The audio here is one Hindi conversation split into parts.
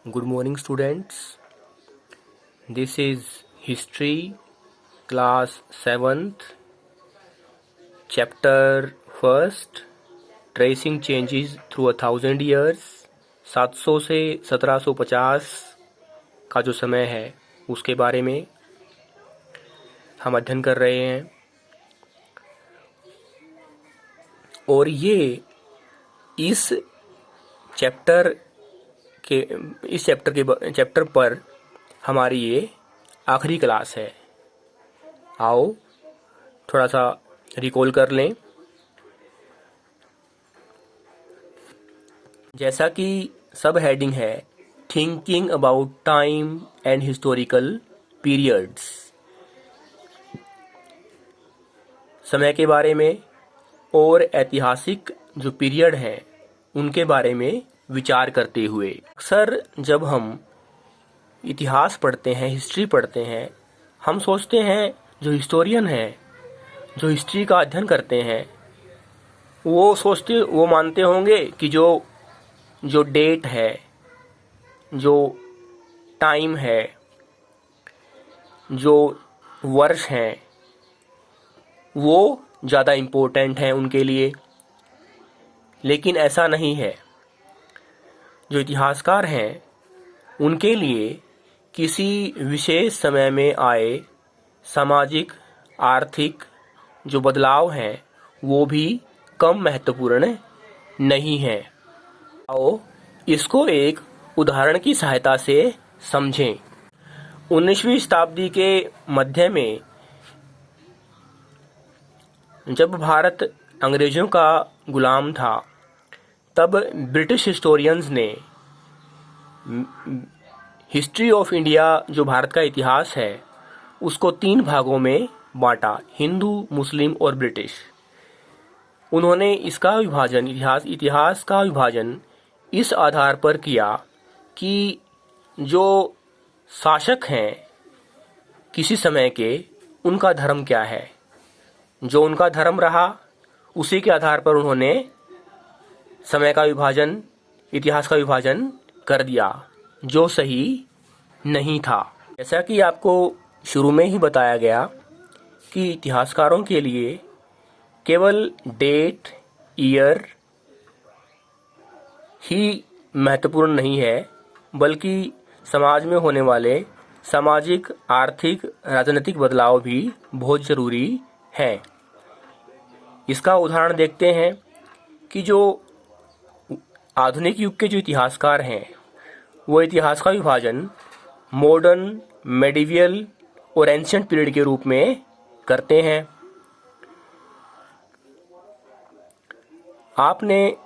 Good morning, students. This is History, Class 7th, Chapter 1st, Tracing Changes Through 1000 Years. 700 से 1750 का जो समय है उसके बारे में हम अध्ययन कर रहे हैं। और ये इस चैप्टर चैप्टर पर हमारी ये आखिरी क्लास है। आओ थोड़ा सा रिकॉल कर लें। जैसा कि सब हेडिंग है thinking about time and historical periods, समय के बारे में और ऐतिहासिक जो पीरियड हैं उनके बारे में विचार करते हुए। अक्सर जब हम इतिहास पढ़ते हैं, हिस्ट्री पढ़ते हैं, हम सोचते हैं जो हिस्टोरियन हैं, जो हिस्ट्री का अध्ययन करते हैं, वो मानते होंगे कि जो डेट है, जो टाइम है, जो वर्ष हैं, वो ज़्यादा इम्पोर्टेंट हैं उनके लिए। लेकिन ऐसा नहीं है। जो इतिहासकार हैं उनके लिए किसी विशेष समय में आए सामाजिक आर्थिक जो बदलाव हैं वो भी कम महत्वपूर्ण नहीं हैं। आओ इसको एक उदाहरण की सहायता से समझें। 19वीं शताब्दी के मध्य में जब भारत अंग्रेज़ों का गुलाम था, तब ब्रिटिश हिस्टोरियंस ने हिस्ट्री ऑफ इंडिया जो भारत का इतिहास है उसको 3 भागों में बांटा, हिंदू, मुस्लिम और ब्रिटिश। उन्होंने इसका विभाजन इतिहास का विभाजन इस आधार पर किया कि जो शासक हैं किसी समय के, उनका धर्म क्या है। जो उनका धर्म रहा उसी के आधार पर उन्होंने समय का विभाजन, इतिहास का विभाजन कर दिया, जो सही नहीं था। जैसा कि आपको शुरू में ही बताया गया कि इतिहासकारों के लिए केवल डेट, ईयर ही महत्वपूर्ण नहीं है, बल्कि समाज में होने वाले सामाजिक, आर्थिक, राजनीतिक बदलाव भी बहुत ज़रूरी हैं। इसका उदाहरण देखते हैं कि जो आधुनिक युग के जो इतिहासकार हैं वो इतिहास का विभाजन मॉडर्न, मेडिवियल और एंशिएंट पीरियड के रूप में करते हैं। आपने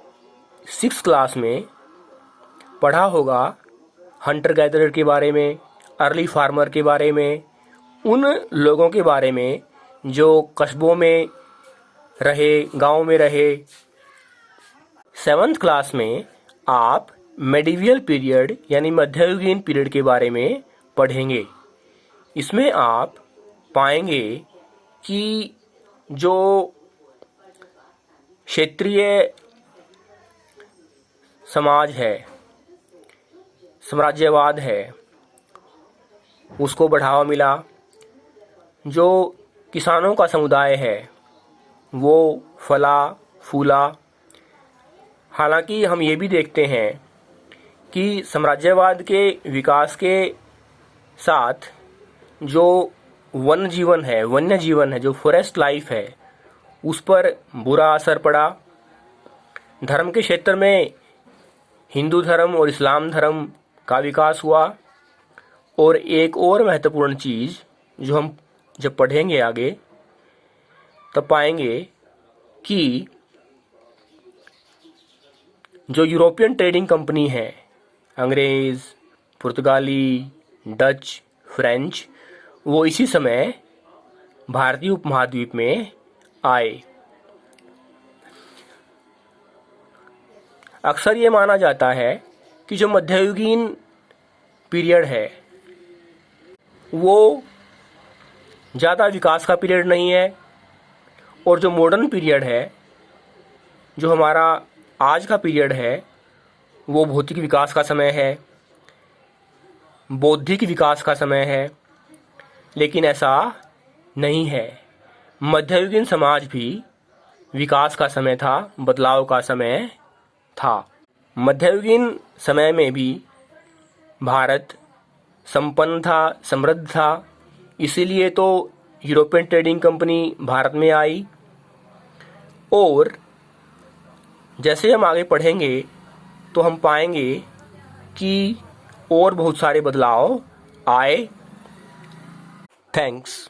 6th क्लास में पढ़ा होगा हंटर गैदरर के बारे में, अर्ली फार्मर के बारे में, उन लोगों के बारे में जो कस्बों में रहे, गांव में रहे। 7th क्लास में आप मेडिवियल पीरियड यानी मध्ययुगीन पीरियड के बारे में पढ़ेंगे। इसमें आप पाएंगे कि जो क्षेत्रीय समाज है, साम्राज्यवाद है, उसको बढ़ावा मिला। जो किसानों का समुदाय है वो फला फूला। हालांकि हम ये भी देखते हैं कि साम्राज्यवाद के विकास के साथ जो वन्य जीवन है, जो फॉरेस्ट लाइफ है, उस पर बुरा असर पड़ा। धर्म के क्षेत्र में हिंदू धर्म और इस्लाम धर्म का विकास हुआ। और एक और महत्वपूर्ण चीज़ जो हम जब पढ़ेंगे आगे तब पाएंगे कि जो यूरोपियन ट्रेडिंग कंपनी है, अंग्रेज़, पुर्तगाली, डच, फ्रेंच, वो इसी समय भारतीय उपमहाद्वीप में आए। अक्सर ये माना जाता है कि जो मध्ययुगीन पीरियड है वो ज़्यादा विकास का पीरियड नहीं है, और जो मॉडर्न पीरियड है, जो हमारा आज का पीरियड है, वो भौतिक विकास का समय है। बौद्धिक विकास का समय है, लेकिन ऐसा नहीं है। मध्ययुगीन समाज भी विकास का समय था, बदलाव का समय था। मध्ययुगीन समय में भी भारत संपन्न था, समृद्ध था। इसीलिए तो यूरोपियन ट्रेडिंग कंपनी भारत में आई। और जैसे हम आगे पढ़ेंगे तो हम पाएंगे कि और बहुत सारे बदलाव आए। थैंक्स।